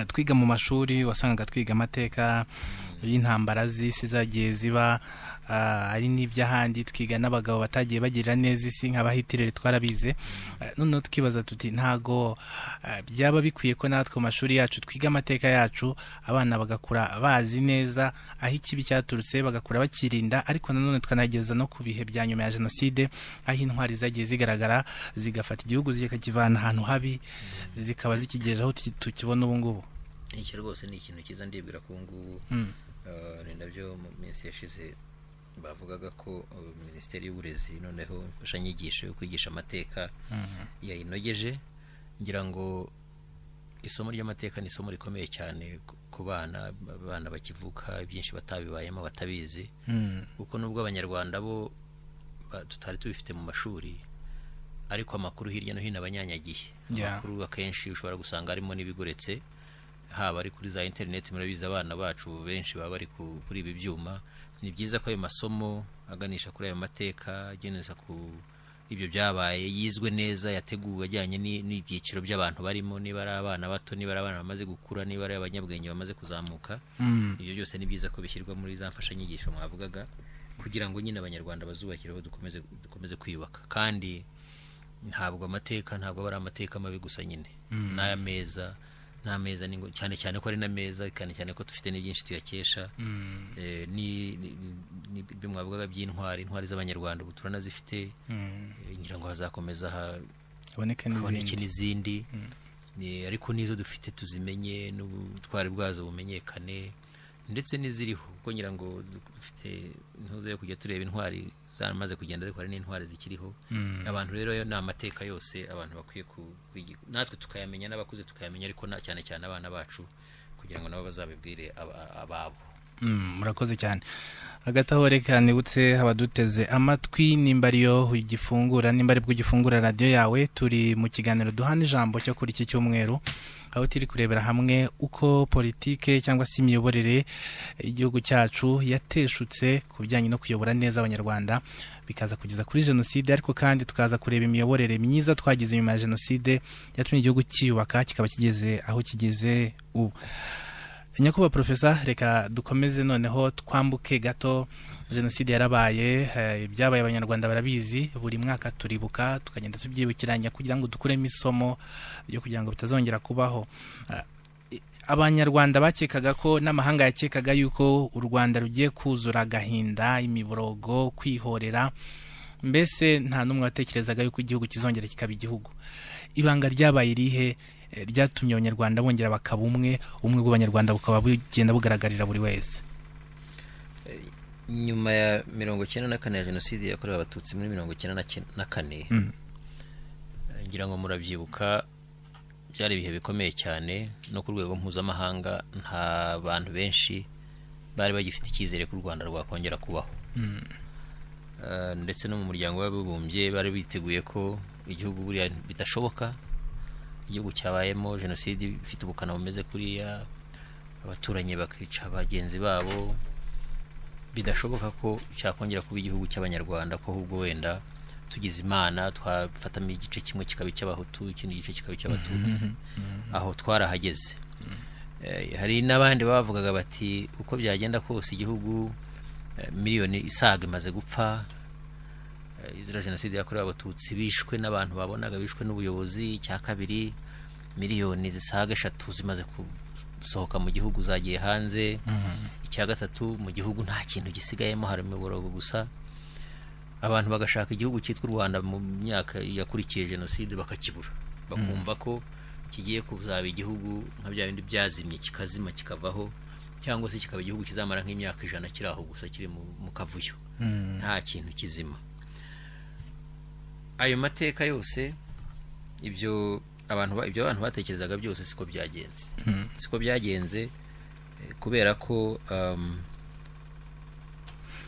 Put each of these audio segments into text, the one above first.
twiga mu mashuri wasangaga twiga amateka y'intambara z'isi zagiye ziba, ari n'iby'ahandi, twiga n'abagabo batagiye bagirira neza isi nk'abahitirere twarabize. Noneho tukibaza tuti ntago byaba bikwiye ko natwe mu mashuri yacu twiga amateka yacu, abana bagakura bazi neza aho ikibi cyaturutse, bagakura bakirinda, ariko nanone tukanageza no ku bihe bya nyuma ya jenoside, aho intwari zagiye zigaragara zigafata igihugu zikakivana ahantu habi zikaba zikigejeje aho tukibona ubu ngubu. Icyo rwose ni ikintu cyiza ndibwira ko ngubu ni nabyo mu minsi yashize bavugaga ko Minisiteri y'Uburezi noneho imfashanyigisho yo kwigisha amateka yayinogeje. Ngira ngo isomo ry'amateka ni isomo rikomeye cyane ku bana bakivuka, byinshi batabibayemo batabizi, kuko nubwo abanyarwanda bo tutari tubifite mu mashuri, ariko amakuru hirya no hino abanyanyagiye. Amakuru akenshi ushobora gusanga harimo n'ibigoretse, haba ari kuri za internet. Murabizi abana bacu benshi baba bari kuri ibi byuma. Ni byiza ko ayo masomo aganisha kuri ayo mateka, ageneza ku ibyo byabaye, yizwe neza, yateguwe ajyanye n'ibyiciro by'abantu barimo, niba ari abana bato, niba ari abana bamaze gukura, niba ari abanyabwenge bamaze kuzamuka. Ibyo byose ni byiza ko bishyirwa muri za mfashanyigisho mwavugaga, kugira ngo nyine abanyarwanda bazubakireho dukomeze kwiyubaka. Kandi ntabwo amateka ntabwo ari amateka mabi gusa, nyine n'aya meza n'ameza ni cyane cyane ko ari n'ameza, kandi cyane ko dufite n'byinshi tuyakesha. Ni bimwavugaga by'intwari z'abanyarwanda ubu turanazifite. Ngira ngo hazakomeza haboneke n'izindi, ariko nizo dufite tuzimenye, n'ubutwari bwazo bumenyekane, ndetse n'iziriho, kuko ngira ngo dufite intuzo yo kujya tureba intwari zaramaze kugenda, ariko hari n'intwari zikiriho. Abantu rero ni amateka yose abantu bakwiye kwiga, natwe tukayamenya, n'abakuze tukayamenya, ariko cyane cyane abana bacu, kugira ngo nabo bazabibwire ababo. Murakoze cyane. Hagati aho reka nibutse abaduteze amatwi, nimba ariyo ugifungura, nimba ari bwo ugifungura radio yawe, turi mu kiganiro duhana ijambo cyo kuri iki cyumweru, aho turi kurebera hamwe uko politike cyangwa se imiyoborere igihugu cyacu yateshutse ku bijyanye no kuyobora neza abanyarwanda, bikaza kugeza kuri jenoside, ariko kandi tukaza kureba imiyoborere myiza twagize nyuma ya jenoside yatumye igihugu cyiyubaka kikaba kigeze aho kigeze ubu. Nyakubahwa Profesa, reka dukomeze noneho twambuke gato. Jenoside yarabaye, ibyabaye abanyarwanda barabizi, buri mwaka turibuka, tukagenda tubyibukiranya kugira ngo dukuremo isomo yo kugira ngo bitazongera kubaho. Abanyarwanda bakekaga ko, n'amahanga yakekaga yuko u Rwanda rugiye kuzura agahinda, imiborogo, kwihorera, mbese nta n'umwe watekerezaga yuko igihugu kizongera kikaba igihugu. Ibanga ryabaye rihe ryatumye abanyarwanda bongera bakaba umwe bw'abanyarwanda bukaba bugenda bugaragarira buri wese? Nyuma ya 1994 ya jenoside yakorewe abatutsi muri 1994, ngira ngo murabyibuka, byari ibihe bikomeye cyane, no ku rwego mpuzamahanga nta bantu benshi bari bagifite icyizere ko u Rwanda rwakongera kubaho. Ndetse no mu muryango w'abibumbye bari biteguye ko igihugu buriya bidashoboka, igihugu cyabayemo jenoside ifite ubukana bumeze kuriya, abaturanyi bakica bagenzi babo, bidashoboka ko cyakongera kuba igihugu cy'abanyarwanda, ko ahubwo wenda tugize Imana twafatamo igice kimwe kikaba icy'abahutu, ikindi gice kikaba icy'abatutsi. Aho twarahageze. Hari n'abandi bavugaga bati uko byagenda kose igihugu miliyoni isaga imaze gupfa, izira jenoside yakorewe abatutsi bishwe n'abantu babonaga bishwe n'ubuyobozi. Cya kabiri, miliyoni zisaga 3 zimaze gusohoka mu gihugu zagiye hanze. Icya gatatu, mu gihugu nta kintu gisigayemo, hari imiborogo gusa. Abantu bagashaka igihugu cyitwa u Rwanda mu myaka yakurikiye jenoside bakakibura, bakumva ko kigiye kuzaba igihugu nka bya bindi byazimye kikazima kikavaho, cyangwa se kikaba igihugu kizamara nk'imyaka 100 kiri aho gusa kiri mu kavuyo, nta kintu kizima. Ayo mateka yose, ibyo abantu batekerezaga byose siko byagenze. Kubera ko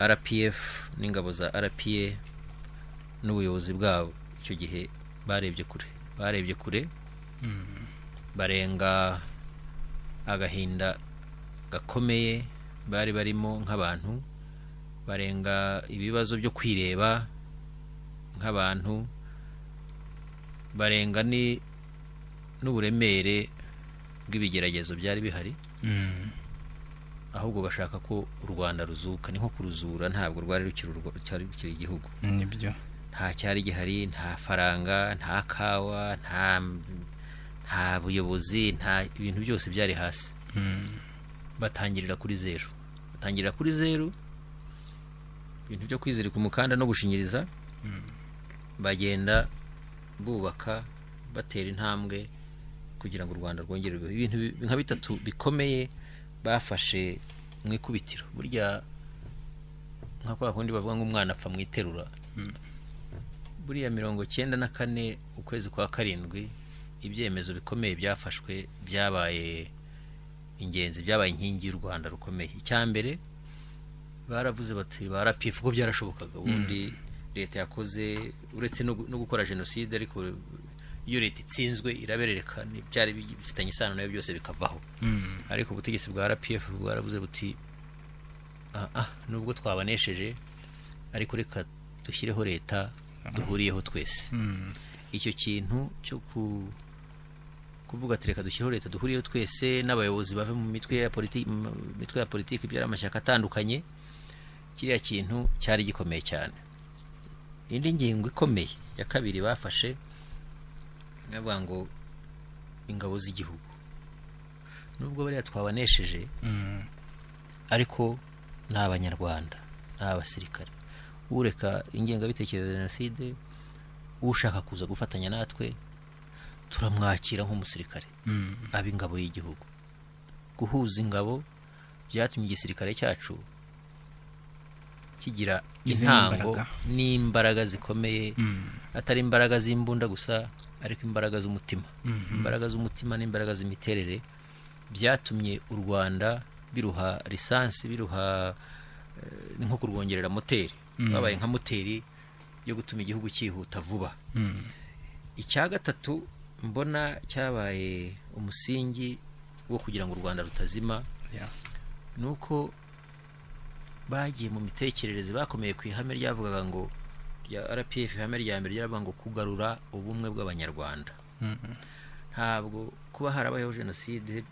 RPF n'ingabo za RPA n'ubuyobozi bwabo icyo gihe barebye kure, barenga agahinda gakomeye bari barimo nk'abantu, barenga ibibazo byo kwireba nk'abantu, barenga n'uburemere bw'ibigeragezo byari bihari, ahubwo bashaka ko u Rwanda ruzuka. ni nko kuruzura, ntabwo rwari rukiri igihugu. nibyo nta cyari gihari, nta faranga, nta kawa, nta buyobozi, nta ibintu byose byari hasi. batangirira kuri zeru, ibintu byo kwizirika umukanda no gushinyiriza. bagenda bubaka, batera intambwe kugira ngo u Rwanda rwongere ibintu nka bitatu bikomeye bafashe mu ikubitiro. burya nka kwa kundi bavuga ngo umwana apfa mu iterura. buriya 94 ukwezi kwa karindwi ibyemezo bikomeye byafashwe, byabaye ingenzi, byabaye inkingi y'u Rwanda rukomeye. icyambere baravuze bati barapifu ko byarashobokaga. ubundi leta yakoze uretse no gukora jenoside, ariko iyo leta itsinzwe iraberereka, byari bifitanye isano nayo byose bikavaho. ariko ubutegetsi bwa RPF bwaravuze buti nubwo twabanesheje ariko reka dushyireho leta duhuriyeho twese. icyo kintu cyo kuvuga ati reka dushyireho leta duhuriyeho twese, n'abayobozi bave mu mitwe ya politiki byari amashyaka atandukanye, kiriya kintu cyari gikomeye cyane. indi ngingo ikomeye ya kabiri bafashe, navuga ngo ingabo z'igihugu, nubwo bariya twabanesheje ariko ni abanyarwanda, ni abasirikare. ureka ingengabitekerezo ya jenoside, ushaka kuza gufatanya natwe turamwakira nk'umusirikare. aba ingabo y'igihugu. guhuza ingabo byatumye igisirikare cyacu kigira intango n'imbaraga zikomeye, atari imbaraga z'imbunda gusa, ariko imbaraga z'umutima. imbaraga z'umutima n'imbaraga z'imiterere byatumye u Rwanda biruha lisansi, biruha nko kurwongerera moteri. babaye nka moteri yo gutuma igihugu cyihuta vuba. icya gatatu mbona cyabaye umusingi wo kugira ngo u Rwanda rutazima, nuko bagiye mu mitekerereze, bakomeye ku ihame ryavugaga ngo ya RPF. ihame rya mbere ryaravuga ngo kugarura ubumwe bw'abanyarwanda. ntabwo kuba harabayeho jenoside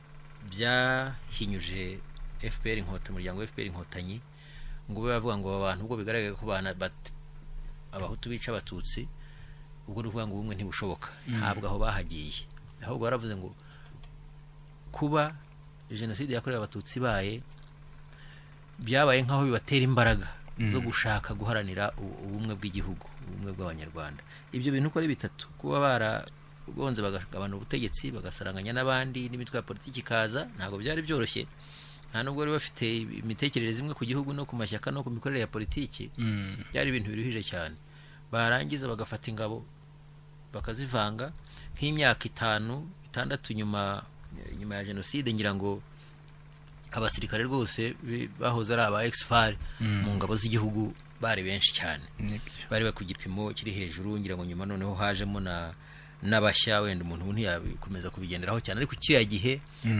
byahinyuje FPR inkotanyi, umuryango wa FPR inkotanyi, ngo bavuga ngo abantu ubwo bigaragaye ko abahutu bica abatutsi, ubwo ni ukuvuga ngo ubumwe ntibushoboka. ntabwo aho bahagiye, ahubwo baravuze ngo kuba jenoside yakorewe abatutsi ibaye, byabaye nk'aho bibatera imbaraga zo gushaka guharanira ubumwe bw'igihugu, ubumwe bw'abanyarwanda. ibyo bintu uko ari bitatu, kuba baragonze bagabana ubutegetsi, bagasaranganya n'abandi n'imitwe ya politiki ikaza, ntabwo byari byoroshye. nta nubwo bari bafite imitekerereze imwe ku gihugu no ku mashyaka no ku mikorere ya politiki. byari ibintu biruhije cyane. barangiza bagafata ingabo bakazivanga. nk'imyaka 5-6 nyuma ya jenoside, ngira ngo abasirikare rwose bahoze ari aba ex-FAR mu ngabo z'igihugu bari benshi cyane, bari ku gipimo kiri hejuru. ngira ngo nyuma noneho hajemo n'abashya, wenda umuntu ntiyabikomeza kubigenderaho cyane, ariko kiriya gihe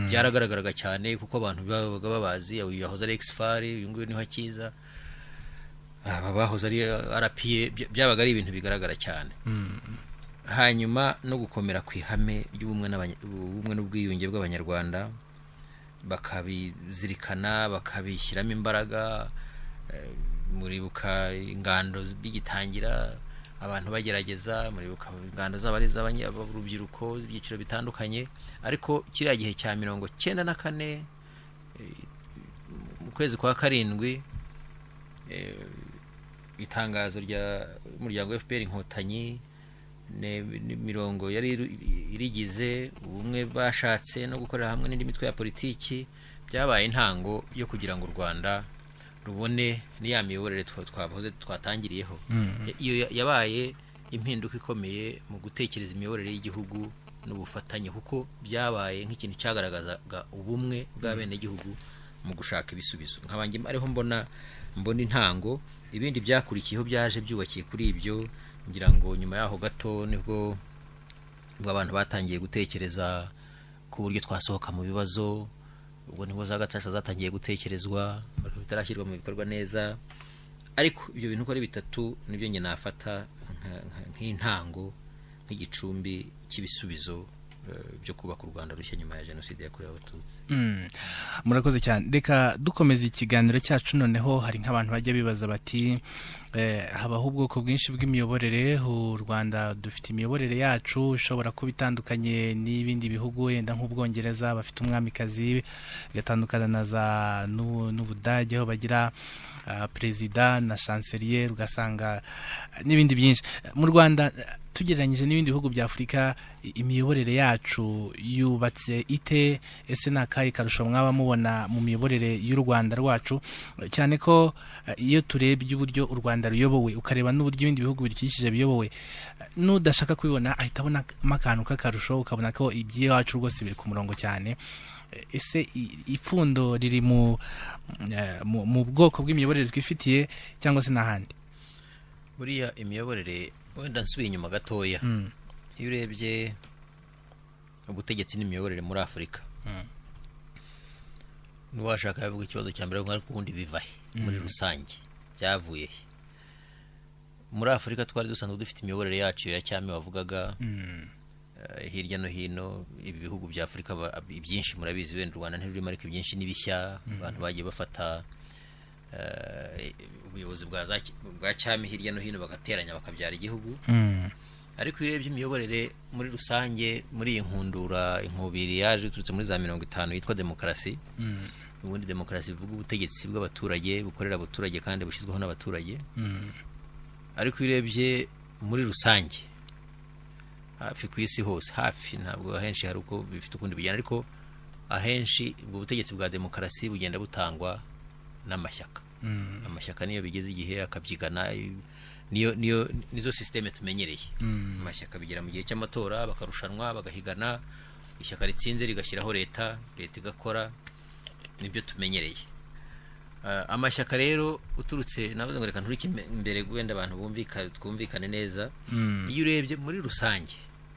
byaragaragaraga cyane kuko abantu babaga babazi. uyu yahoze ari ex-FAR, uyu nguyu niho akiza, aba bahoze ari RPA, byabaga ari ibintu bigaragara cyane. hanyuma no gukomera ku ihame ry'ubumwe n'ubwiyunge bw'abanyarwanda, bakabizirikana, bakabishyiramo imbaraga. muribuka ingando bigitangira, abantu bagerageza, muribuka ingando zaba ari iz'urubyiruko z'ibyiciro bitandukanye. ariko kiriya gihe cya 94 mu kwezi kwa karindwi, itangazo rya umuryango wa FPR inkotanyi mirongo yari irigize ubumwe bashatse no gukorera hamwe n'indi mitwe ya politiki, byabaye intango yo kugira ngo u Rwanda rubone niya miyoborere twavuze twatangiriyeho. iyo yabaye impinduka ikomeye mu gutekereza imiyoborere y'igihugu n'ubufatanye, kuko byabaye nk'ikintu cyagaragazaga ubumwe bw'abenegihugu mu gushaka ibisubizo. nk'abanjye ariho mbona intango. ibindi byakurikiyeho byaje byubakiye kuri ibyo. ngira ngo nyuma yaho gato nibwo abantu batangiye gutekereza ku buryo twasohoka mu bibazo. ubwo niho za gacaca zatangiye gutekerezwa, bitarashyirwa mu bikorwa neza. ariko ibyo bintu uko ari bitatu nibyo njye nafata nk'intango, nk'igicumbi cy'ibisubizo byo kubaka u Rwanda rushya nyuma ya jenoside yakorewe abatutsi. Murakoze cyane. Reka dukomeza ikiganiro cyacu noneho, hari nk'abantu bajya bibaza bati habaho ubwoko bwinshi bw'imiyoborere. U Rwanda dufite imiyoborere yacu ishobora kuba itandukanye n'ibindi bihugu, yenda nk'Ubwongereza bafite umwamikazi, bigatandukana na za n'Ubudage aho bagira perezida na chancelier, ugasanga n'ibindi byinshi. Mu Rwanda tugereranyije n'ibindi bihugu bya Afurika, imiyoborere yacu yubatse ite? Ese nakaye karusho mwaba mubona mu miyoborere y'u Rwanda rwacu, cyane ko iyo turebye uburyo u Rwanda ruyobowe ukareba n'uburyo ibindi bihugu birikikije biyobowe, n'udashaka kubibona ahita abona akantu k'akarusho, ukabona ko iby'iwacu rwose biri ku murongo cyane. Ese ipfundo riri mu bwoko bw'imiyoborere twifitiye cyangwa se n'ahandi? Buriya imiyoborere, wenda nsubiye inyuma gatoya, iyo urebye ubutegetsi n'imiyoborere muri Afurika, n'uwashaka yavuga ikibazo cya mbere ariko ubundi bivahe muri rusange, byavuye he? Muri Afurika twari dusanzwe dufite imiyoborere yacu ya cyami wavugaga, hirya no hino ibi bihugu bya Afurika byinshi murabizi, wenda u Rwanda ntirurimo ariko byinshi n'ibishya, abantu bagiye bafata ubuyobozi bwa cyami hirya no hino bagateranya bakabyara igihugu. Ariko urebye imiyoborere muri rusange, muri iyi inkubiri yaje iturutse muri za 50 yitwa demokarasi. Ubundi demokarasi ivuga ubutegetsi bw'abaturage bukorera abaturage kandi bushyizweho n'abaturage. Ariko urebye muri rusange hafi ku isi hose, hafi, ntabwo ahenshi hari uko bifite ukundi bijyana, ariko ahenshi ubwo butegetsi bwa demokarasi bugenda butangwa n'amashyaka. Amashyaka niyo bigeze igihe akabyigana, nizo systeme tumenyereye. Amashyaka bigera mu gihe cy'amatora bakarushanwa bagahigana, ishyaka ritsinze rigashyiraho leta igakora, nibyo tumenyereye. Amashyaka rero uturutse, navuze ngo reka nturike imbere wenda abantu twumvikane neza. Iyo urebye muri rusange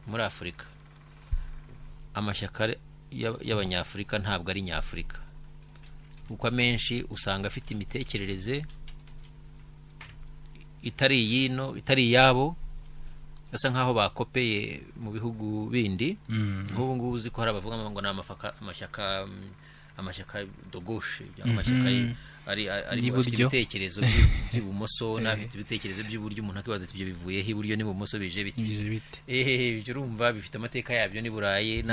muri Afurika, amashyaka y'abanyafurika ntabwo ari nyafurika, kuko amenshi usanga afite imitekerereze itari iyabo, asa nkaho bakopeye mu bihugu bindi. Nk'ubu ngubu uzi ko hari abavuga ngo ni amashyaka dogoshe, amashyaka ari afite ibitekerezo by'ibumoso n'afite ibitekerezo by'iburyo. Umuntu akibaza ati ibyo bivuye he? Iburyo n'ibumoso bije biti? Ibyo urumva bifite amateka yabyo ni Burayi,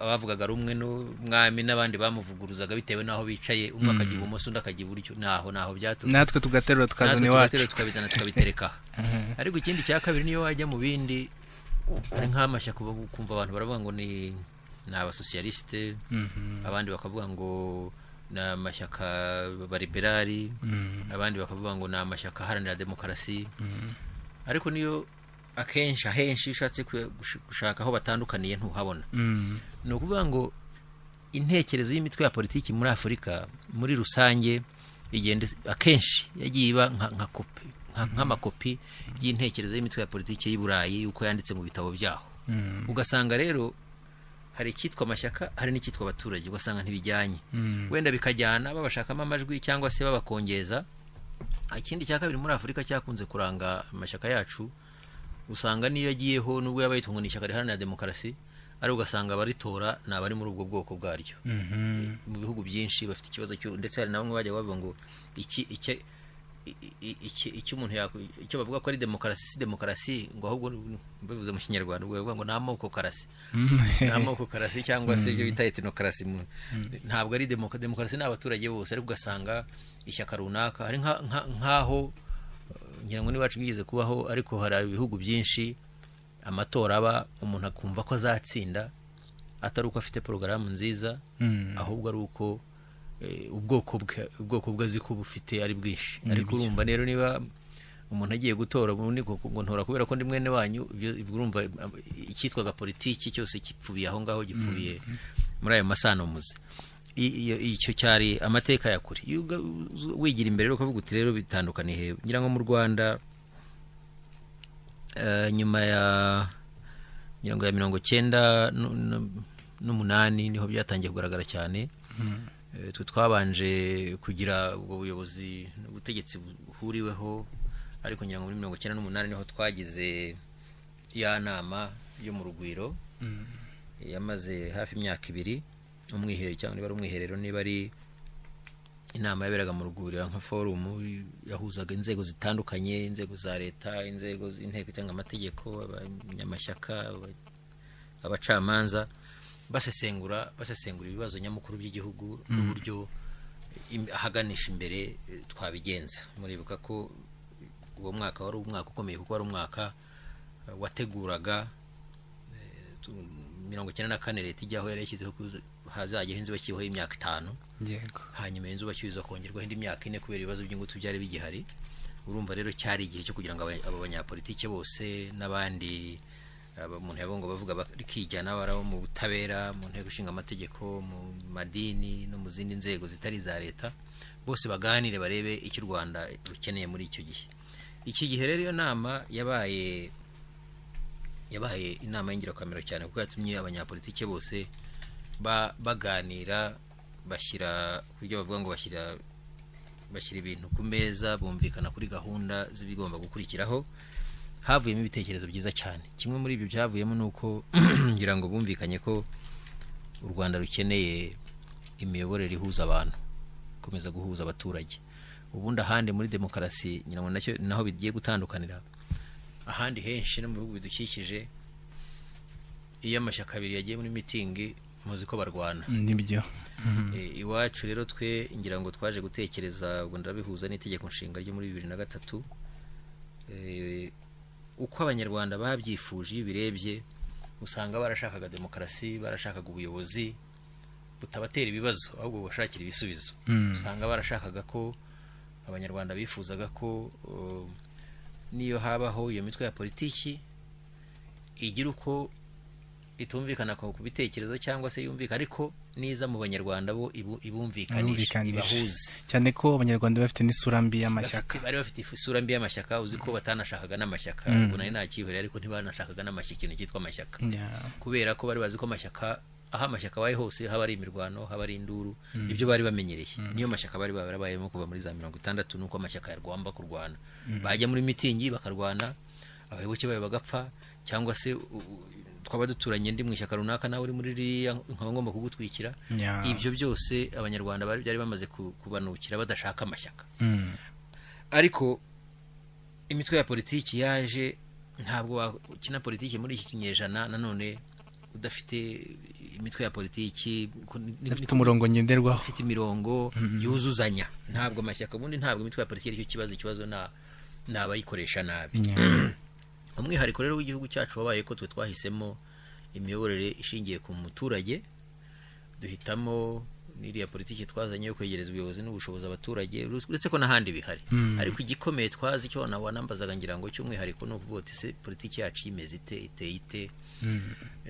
abavugaga rumwe n'umwami n'abandi bamuvuguruzaga bitewe n'aho bicaye, umwe akajya ibumoso undi akajya iburyo. naho byaturutse, natwe tugaterura tukazana iwacu, tukabizana tukabitereka. Ariko ikindi cya kabiri, niyo wajya mu bindi, hari nk'amashyaka ukumva abantu baravuga ngo ni abasosiyaliste, abandi bakavuga ngo ni amashyaka bariberari, abandi bakavuga ngo ni amashyaka aharanira demokarasi. Ariko niyo ahenshi ushatse gushaka aho batandukaniye ntuhabona. Ni ukuvuga ngo intekerezo y'imitwe ya politiki muri Afurika muri rusange igenda akenshi yagiye iba nk'amakopi y'intekerezo y'imitwe ya politiki y'i Burayi uko yanditse mu bitabo byaho. Ugasanga rero hari icyitwa amashyaka, hari n'icyitwa abaturage, ugasanga ntibijyanye. Wenda bikajyana babashakamo amajwi cyangwa se babakongeza. Ikindi cya kabiri muri Afurika cyakunze kuranga amashyaka yacu, usanga niyo yagiyeho nubwo yaba yitwa ngo ni ishyaka riharanira demokarasi, ari ugasanga abaritora ni abari muri ubwo bwoko bwaryo. Mu bihugu byinshi bafite ikibazo ndetse hari na bamwe bajya bavuga ngo icyo umuntu icyo bavuga ko ari demokarasi si demokarasi, ngo ahubwo bivuze mu Kinyarwanda bavuga ngo n'amoko karasi. N'amoko karasi cyangwa se ibyo bita etinokarasi. Ntabwo ari demokarasi, ni abaturage bose. Ariko ugasanga ishyaka runaka ari nkaho, ngira ngo niwacu bigeze kubaho, ariko hari ibihugu byinshi amatora aba umuntu akumva ko azatsinda atari uko afite porogaramu nziza, ahubwo ari uko ubwoko bwe azi ko bufite ari bwinshi. Ariko urumva rero niba umuntu agiye gutora ubundi ngo ntora kubera ko ndi mwene wanyu, urumva icyitwaga politiki cyose gipfubiye aho ngaho, gipfubiye muri ayo masano muze. Icyo cyari amateka ya kure. Wigira imbere rero ukavuga uti rero bitandukaniye he? Ngira ngo mu Rwanda nyuma ya 98 niho byatangiye kugaragara cyane. Twe twabanje kugira ubwo buyobozi n'ubutegetsi buhuriweho, ariko ngira ngo muri 98 niho twagize ya nama yo mu Rugwiro yamaze hafi imyaka 2 umwiherero cyangwa niba ari umwiherero niba ari inama yaberaga mu Rugwiro nka forum yahuzaga inzego zitandukanye, inzego za leta, inzego z'inteko itanga amategeko, abanyamashyaka, abacamanza, basesengura ibibazo nyamukuru by'igihugu n'uburyo haganisha imbere twabigenza. Muribuka ko uwo mwaka wari umwaka ukomeye kuko wari umwaka wateguraga 94 leta ijyaho yari yashyizeho hazajya inzu bakiho imyaka 5. Yego. Hanyuma inzu bacyuza kongerwa indi myaka 4 kubera ibibazo by'ingutu byari bigihari. Urumva rero cyari igihe cyo kugira ngo abo banyapolitike bose n'abandi umuntu yabongo bavuga bakijyana barabo mu butabera, mu nteko ishinga amategeko, mu madini no mu zindi nzego zitari za leta, bose baganire barebe icyo Rwanda rukeneye muri icyo gihe. Iki gihe rero iyo nama yabaye inama y'ingirakamaro cyane kuko yatumye abanyapolitike bose baganira, bashyira kubyo bavuga ngo bashyira ibintu ku meza, bumvikana kuri gahunda zibigomba gukurikiraho. Havuyemo ibitekerezo byiza cyane. Kimwe muri ibyo byavuyemo nuko ngira ngo bumvikanye ko u Rwanda rukeneye imiyoborere ihuza abantu, komeza guhuza abaturage. Ubundi ahandi muri demokarasi ngira ngo nacyo naho bigiye gutandukanira. Ahandi henshi no mu bihugu bidukikije iyo amashyaka abiri yagiye muri meeting muzi ko barwana. Nibyo. Iwacu rero twe ngira ngo twaje gutekereza ubwo ndabihuza n'itegeko nshinga ryo muri 2003. Uko abanyarwanda babyifuje iyo birebye usanga barashakaga demokarasi, barashakaga ubuyobozi butabatera ibibazo ahubwo bashakira ibisubizo. Usanga barashakaga ko abanyarwanda bifuzaga ko niyo habaho iyo mitwe ya politiki igira uko itumvikana ku bitekerezo cyangwa se yumvika ariko niza mu banyarwanda bo ibumvikanisha ibahuze, cyane ko abanyarwanda bafite n'isura mbi y'amashyaka. Bari bafite isura mbi y'amashyaka, uzi ko batanashakaga n'amashyaka, ubwo nari nakihore ariko ntibanashakaga n'amashyaka, ikintu cyitwa amashyaka. Kubera ko bari bazi ko amashyaka aha amashyaka waye hose haba ari imirwano, haba ari induru, ibyo bari bamenyereye. Niyo mashyaka bari barabayemo kuva muri za 60 nuko amashyaka yarwamba kurwana. Bajya muri mitingi bakarwana, abayoboke bayo bagapfa, cyangwa se twaba duturanye ndi mu ishyaka runaka nawe uri muri riya nkaba ngomba kugutwikira. Ibyo byose abanyarwanda byari bamaze kubanukira badashaka amashyaka. Ariko imitwe ya politiki yaje, ntabwo wakina politiki muri iki kinyejana nanone udafite imitwe ya politiki ufite umurongo ngenderwaho, ufite imirongo yuzuzanya. Ntabwo amashyaka bundi, ntabwo imitwe ya politiki aricyo ikibazo n'abayikoresha nabi. Umwihariko rero w'igihugu cyacu wabaye ko twahisemo imiyoborere ishingiye ku muturage, duhitamo n'iriya politiki twazanye yo kwegereza ubuyobozi n'ubushobozi abaturage, uretse ko n'ahandi bihari. Ariko igikomeye twazi cyo wanambazaga ngira ngo cy'umwihariko no kuvuga ati politiki yacu imeze iteye ite.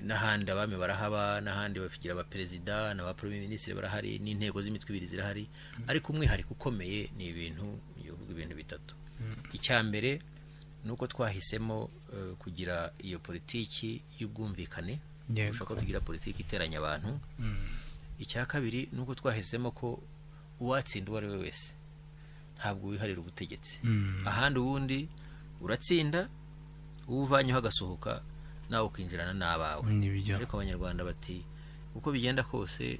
N'ahandi abami barahaba, n'ahandi bafigira abaperezida n'aba premier ministre barahari, n'intego z'imitwe ibiri zirahari. Ariko umwihariko ukomeye ni ibintu bitatu. Icyambere nuko twahisemo kugira iyo politiki y'ubwumvikane, ushaka tugira politiki iteranya abantu. Icya kabiri nuko twahisemo ko uwatsinda uwo ari we wese ntabwo wiharira ubutegetsi. Ahandi ubundi uratsinda, uvanyeho agasohoka nawe ukinjirana n'abawe. Ariko abanyarwanda bati uko bigenda kose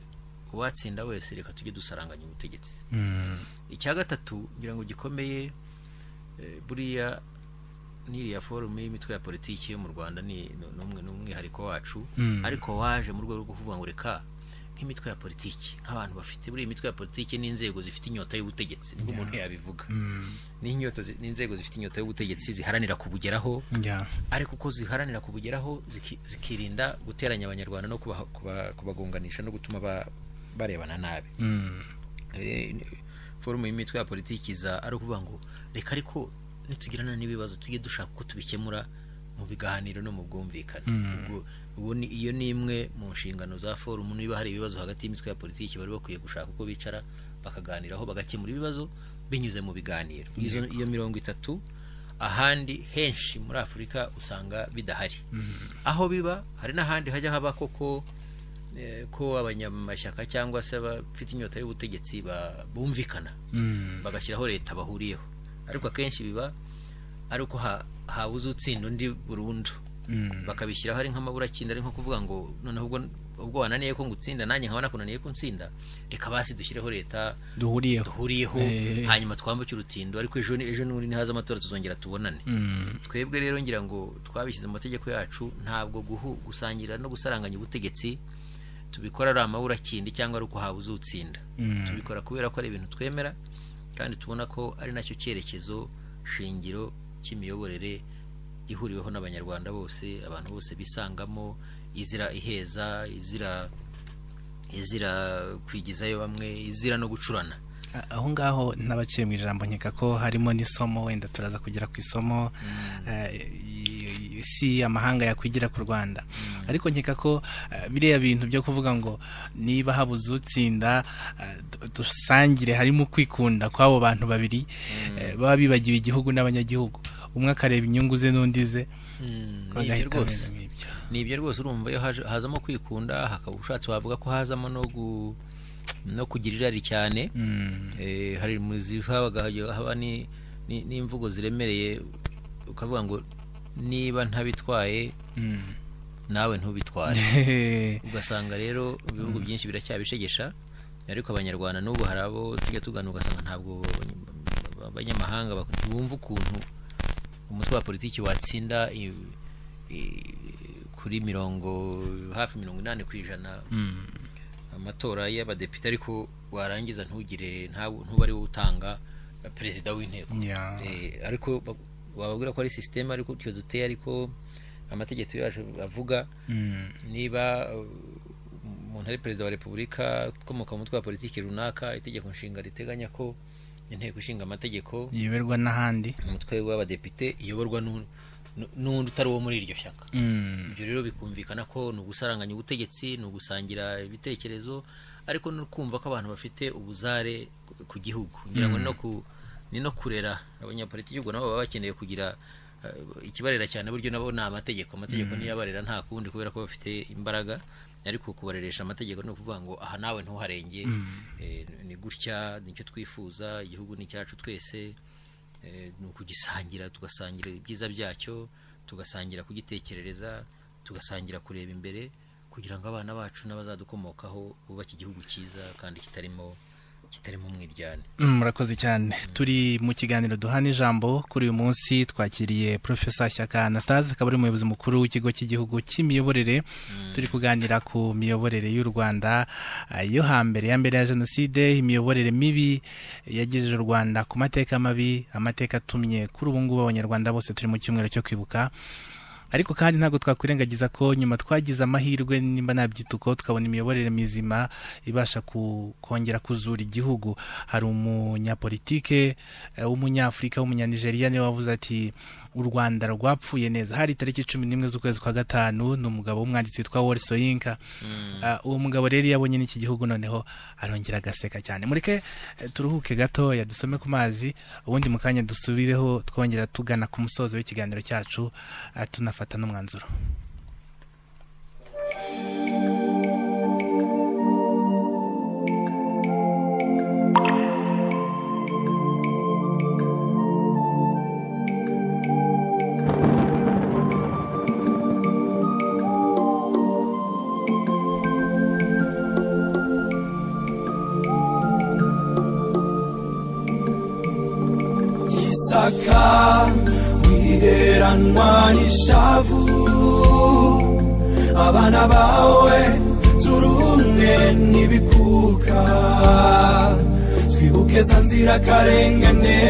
uwatsinda wese reka tujye dusaranganya ubutegetsi. Icya gatatu ngira ngo gikomeye buriya n'iriya forum y'imitwe ya politiki yo mu Rwanda ni n'umwihariko wacu, ariko waje mu rwego rwo kuvuga ngo reka nk'imitwe ya politiki nk'abantu bafite buri imitwe ya politiki n'inzego zifite inyota y'ubutegetsi, niko umuntu yabivuga. N'inzego zifite inyota y'ubutegetsi ziharanira kubugeraho, ariko uko ziharanira kubugeraho zikirinda guteranya abanyarwanda no kubagonganisha no gutuma barebana nabi. Forum y'imitwe ya politiki za ari ukuvuga ngo reka ariko nitugirana n'ibibazo tujye dushaka ko tubikemura mu biganiro no mu bwumvikane. Ubwo iyo ni imwe mu nshingano za forum. Niba hari ibibazo hagati y'imitwe ya politiki bari bakwiye gushaka uko bicara bakaganiraho bagakemura ibibazo binyuze mu biganiro. Iyo 30 ahandi henshi muri Afurika usanga bidahari. Aho biba hari n'ahandi hajya haba koko ko abanyamashyaka cyangwa se abafite inyota y'ubutegetsi bumvikana bagashyiraho leta bahuriyeho, ariko akenshi biba ariko habuze utsinda undi burundu. bakabishyiraho ari nk'amaburakinda, ari nko kuvuga ngo noneho ubwo wananiye ko ngutsinda nanjye nkaba nakunaniye ko ntsinda, reka basi dushyireho leta duhuriyeho hanyuma twambuke urutindo, ariko ejo n'ubundi haza amatora tuzongera tubonane. Twebwe rero ngira ngo twabishyize mu mategeko yacu, ntabwo gusangira no gusaranganya ubutegetsi tubikora ari amaburakinda cyangwa ari uko habuze utsinda. Tubikora kubera ko ari ibintu twemera kandi tubona ko ari nacyo cyerekezo shingiro cy'imiyoborere ihuriweho n'abanyarwanda bose, abantu bose bisangamo, izira iheza, izira kwigizayo bamwe, izira no gucurana. Aho ngaho n'abaciye mu ijambo nkeka ko harimo n'isomo, wenda turaza kugera ku isomo si amahanga yakwigira ku Rwanda, ariko nkeka ko biriya bintu byo kuvuga ngo niba habuze utsinda dusangire, harimo kwikunda kw'abo bantu babiri baba bibagiwe igihugu n'abanyagihugu, umwe akareba inyungu ze n'undi ze. Nibyo rwose, urumva iyo hazamo kwikunda, hakaba ushatse wavuga ko hazamo no kugira irari cyane. Hari haba n'imvugo ziremereye, ukavuga ngo niba ntabitwaye nawe ntubitware. Ugasanga rero ibihugu byinshi biracyabishegesha, ariko abanyarwanda n'ubu hari abo tujya tugana ugasanga ntabwo abanyamahanga bumva ukuntu umutwe wa politiki watsinda kuri hafi 80% amatora y'abadepite, ariko warangiza ntube ari wowe utanga perezida w'inteko. Ariko wababwira ko ari systeme, ariko tyo duteye, ariko amategeko yacu avuga niba umuntu ari perezida wa repubulika ukomoka mu mutwe wa politiki runaka, itegeko nshinga riteganya ko inteko ishinga amategeko yiberwa n'ahandi, umutwe w'abadepite iyoborwa n'undi utari uwo muri iryo shyaka. Ibyo rero bikumvikana ko ni ugusaranganya ubutegetsi, ni ugusangira ibitekerezo, ariko no kumva ko abantu bafite ubuzare ku gihugu. Ngira ngo ni no kurera abanyapolitiki, ubwo nabo baba bakeneye kugira ikibarera cyane, buryo nabo ni amategeko niyo abarera nta kundi, kubera ko bafite imbaraga, ariko kubareresha amategeko no kuvuga ngo aha nawe ntuharenge, ni gutya, nicyo twifuza, igihugu ni cyacu twese, ni ukugisangira, tugasangira ibyiza byacyo, tugasangira kugitekerereza, tugasangira kureba imbere, kugira ngo abana bacu n'abazadukomokaho bubake igihugu cyiza kandi kitarimo umwiryane. Murakoze cyane. Turi mu kiganiro duhana ijambo. Kuri uyu munsi twakiriye Professor Shyaka Anastase, akaba ari umuyobozi mukuru w'ikigo cy'igihugu cy'imiyoborere. Turi kuganira ku miyoborere y'u Rwanda yo hambere, ya mbere ya Jenoside, imiyoborere mibi yagejeje u Rwanda ku mateka mabi, amateka atumye kuri ubu ngubu abanyarwanda bose turi mu cyumweru cyo kwibuka. Ariko kandi ntabwo twakwirengagiza ko nyuma twagize amahirwe, nimba nabyita uko, tukabona imiyoborere mizima ibasha kongera kuzura igihugu. Hari umunyapolitike w'umunyafurika w'umunyanigeriya niwe wavuze ati u Rwanda rwapfuye neza. Hari tariki 11 z'ukwezi kwa gatanu, ni umugabo w'umwanditsi witwa Wole Soyinka. Uwo mugabo rero yabonye n'iki gihugu, noneho arongera agaseka cyane. Mureke turuhuke gato, dusome ku mazi, ubundi mu kanya dusubireho twongera tugana ku musozo w'ikiganiro cyacu, tunafata n'umwanzuro. Isaka wiheranwa n'ishavu, abana bawe turumwe n'ibikuka, twibuke za nzirakarengane.